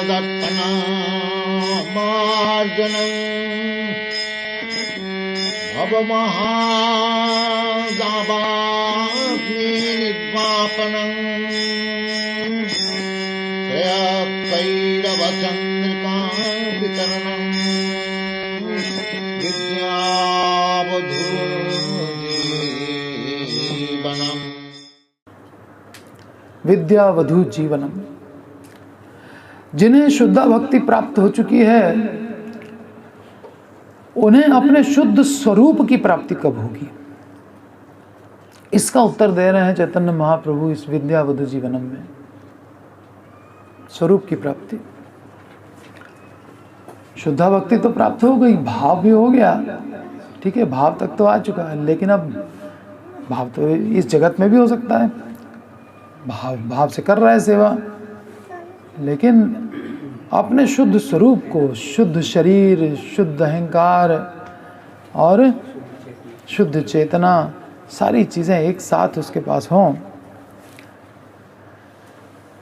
तदर्पणमार्जनं भवमहादावाग्निर्वापनं श्रेयकैरवचन्द्रिका वितरणं विद्यावधूजीवनम्। विद्यावधू जीवनम। जिन्हें शुद्धा भक्ति प्राप्त हो चुकी है उन्हें अपने शुद्ध स्वरूप की प्राप्ति कब होगी? इसका उत्तर दे रहे हैं चैतन्य महाप्रभु इस विद्यावधू जीवनम में। स्वरूप की प्राप्ति, शुद्धा भक्ति तो प्राप्त हो गई, भाव भी हो गया, ठीक है, भाव तक तो आ चुका है, लेकिन अब भाव तो इस जगत में भी हो सकता है, भाव से कर रहा है सेवा, लेकिन अपने शुद्ध स्वरूप को, शुद्ध शरीर, शुद्ध अहंकार और शुद्ध चेतना, सारी चीज़ें एक साथ उसके पास हों,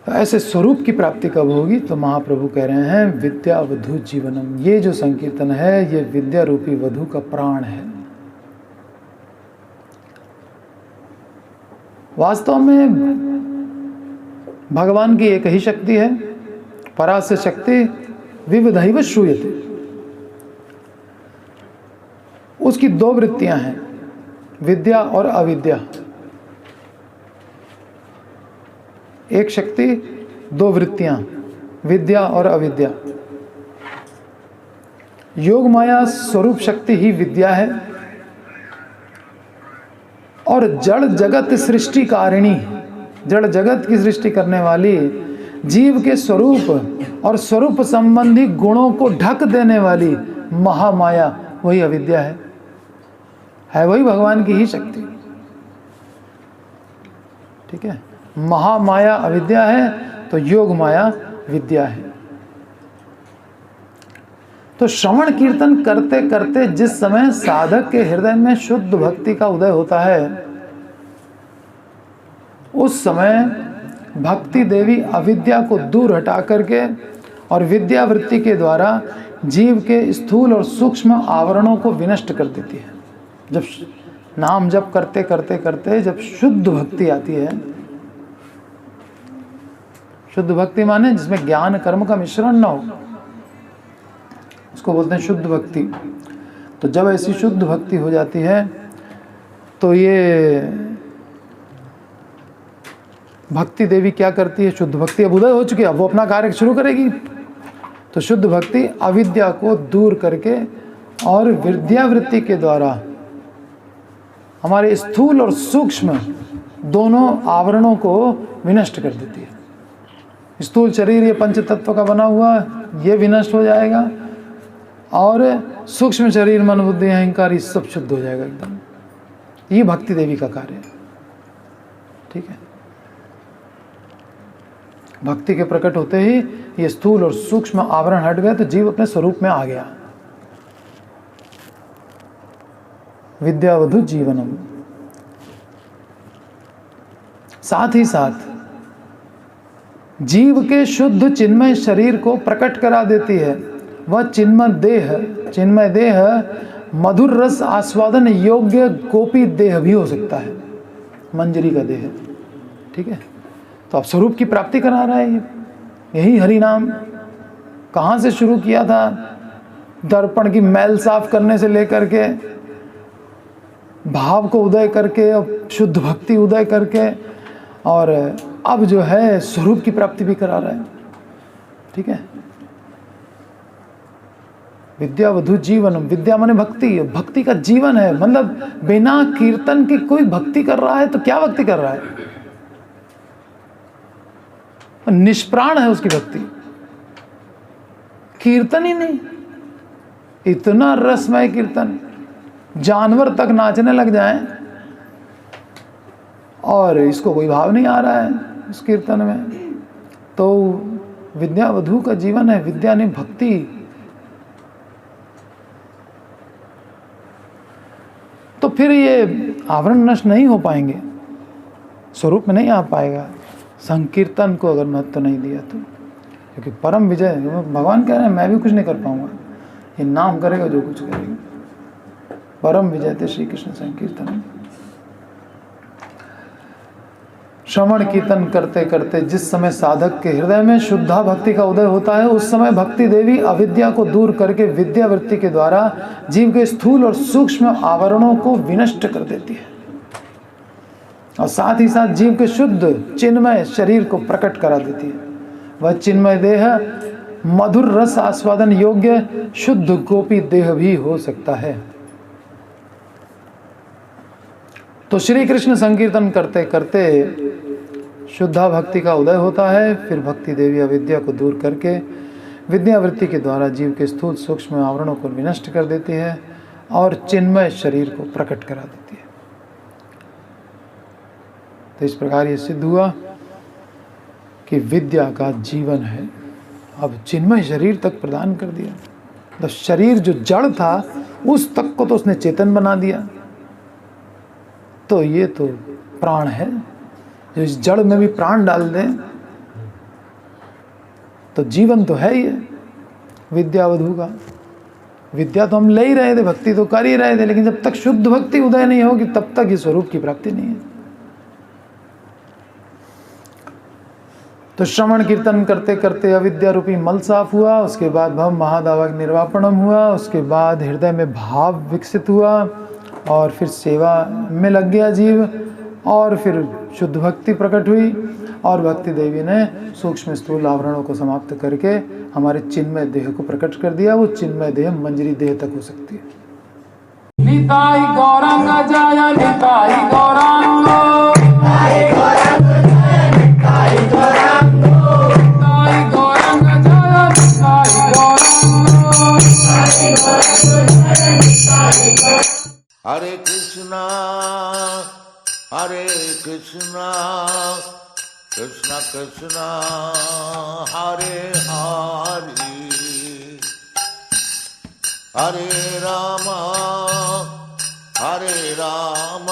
तो ऐसे स्वरूप की प्राप्ति कब होगी? तो महाप्रभु कह रहे हैं विद्यावधू जीवनम। ये जो संकीर्तन है ये विद्या रूपी वधू का प्राण है। वास्तव में भगवान की एक ही शक्ति है, परास्य शक्ति विविधैव श्रूयते। उसकी दो वृत्तियां हैं, विद्या और अविद्या। एक शक्ति, दो वृत्तियां, विद्या और अविद्या। योग माया स्वरूप शक्ति ही विद्या है और जड़ जगत सृष्टि कारिणी, जड़ जगत की सृष्टि करने वाली, जीव के स्वरूप और स्वरूप संबंधी गुणों को ढक देने वाली महामाया वही अविद्या है वही भगवान की ही शक्ति। ठीक है, महामाया अविद्या है तो योग माया विद्या है। तो श्रवण कीर्तन करते करते जिस समय साधक के हृदय में शुद्ध भक्ति का उदय होता है, उस समय भक्ति देवी अविद्या को दूर हटा करके और विद्यावृत्ति के द्वारा जीव के स्थूल और सूक्ष्म आवरणों को विनष्ट कर देती है। जब नाम जप करते करते करते जब शुद्ध भक्ति आती है, शुद्ध भक्ति माने जिसमें ज्ञान कर्म का मिश्रण न हो, उसको बोलते हैं शुद्ध भक्ति। तो जब ऐसी शुद्ध भक्ति हो जाती है तो ये भक्ति देवी क्या करती है? शुद्ध भक्ति अब उदय हो चुकी है, अब वो अपना कार्य शुरू करेगी। तो शुद्ध भक्ति अविद्या को दूर करके और विद्यावृत्ति के द्वारा हमारे स्थूल और सूक्ष्म दोनों आवरणों को विनष्ट कर देती है। स्थूल शरीर ये पंच तत्व का बना हुआ ये विनष्ट हो जाएगा और सूक्ष्म शरीर मन बुद्धि अहंकार ये सब शुद्ध हो जाएगा एकदम। ये भक्ति देवी का कार्य है। ठीक है, भक्ति के प्रकट होते ही ये स्थूल और सूक्ष्म आवरण हट गए तो जीव अपने स्वरूप में आ गया। विद्यावधू जीवनम। साथ ही साथ जीव के शुद्ध चिन्मय शरीर को प्रकट करा देती है। वह चिन्मय देह मधुर रस आस्वादन योग्य गोपी देह भी हो सकता है, मंजरी का देह। ठीक है, तो अब स्वरूप की प्राप्ति करा रहा है। यही हरि नाम कहाँ से शुरू किया था? दर्पण की मैल साफ करने से लेकर के भाव को उदय करके, शुद्ध भक्ति उदय करके, और अब जो है स्वरूप की प्राप्ति भी करा रहा है। ठीक है, विद्यावधू जीवनम। विद्या माने भक्ति, भक्ति का जीवन है। मतलब बिना कीर्तन के कोई भक्ति कर रहा है तो क्या भक्ति कर रहा है? निष्प्राण है उसकी भक्ति, कीर्तन ही नहीं। इतना रसमय कीर्तन, जानवर तक नाचने लग जाएं और इसको कोई भाव नहीं आ रहा है उस कीर्तन में। तो विद्यावधू का जीवन है, विद्या ने भक्ति। तो फिर ये आवरण नष्ट नहीं हो पाएंगे, स्वरूप में नहीं आ पाएगा संकीर्तन को अगर महत्व नहीं दिया तो। क्योंकि परम विजय, भगवान कह रहे हैं मैं भी कुछ नहीं कर पाऊंगा, ये नाम करेगा जो कुछ करेगा। परम विजय थे श्री कृष्ण संकीर्तन। श्रवण कीर्तन करते करते जिस समय साधक के हृदय में शुद्धा भक्ति का उदय होता है, उस समय भक्ति देवी अविद्या को दूर करके विद्या वृत्ति के द्वारा जीव के स्थूल और सूक्ष्म आवरणों को विनष्ट कर देती है और साथ ही साथ जीव के शुद्ध चिन्मय शरीर को प्रकट करा देती है। वह चिन्मय देह मधुर रस आस्वादन योग्य शुद्ध गोपी देह भी हो सकता है। तो श्री कृष्ण संकीर्तन करते करते शुद्धा भक्ति का उदय होता है। फिर भक्ति देवी अविद्या को दूर करके विद्यावृत्ति के द्वारा जीव के स्थूल सूक्ष्म आवरणों को विनष्ट कर देती है और चिन्मय शरीर को प्रकट करा देती है। तो इस प्रकार ये सिद्ध हुआ कि विद्या का जीवन है। अब चिन्मय शरीर तक प्रदान कर दिया, तो शरीर जो जड़ था उस तक को तो उसने चेतन बना दिया। तो ये तो प्राण है, जो इस जड़ में भी प्राण डाल दे तो जीवन तो है ही है। विद्यावधू का विद्या तो हम ले ही रहे थे, भक्ति तो कर ही रहे थे, लेकिन जब तक शुद्ध भक्ति उदय नहीं होगी तब तक इस स्वरूप की प्राप्ति नहीं है। तो श्रवण कीर्तन करते करते अविद्या रूपी मल साफ हुआ, उसके बाद भव महादावक निर्वापणम हुआ, उसके बाद हृदय में भाव विकसित हुआ और फिर सेवा में लग गया जीव और फिर शुद्ध भक्ति प्रकट हुई और भक्ति देवी ने सूक्ष्म स्थूल आवरणों को समाप्त करके हमारे चिन्मय देह को प्रकट कर दिया। वो चिन्मय देह मंजरी देह तक हो सकती है। निताई गौरांग जय निताई गौरांग, निताई गौरांग जय निताई गौरांग, निताई गौरांग जय निताई गौरांग, निताई गौरांग जय निताई गौरांग। हरे कृष्णा कृष्णा कृष्णा हरे हरे, हरे राम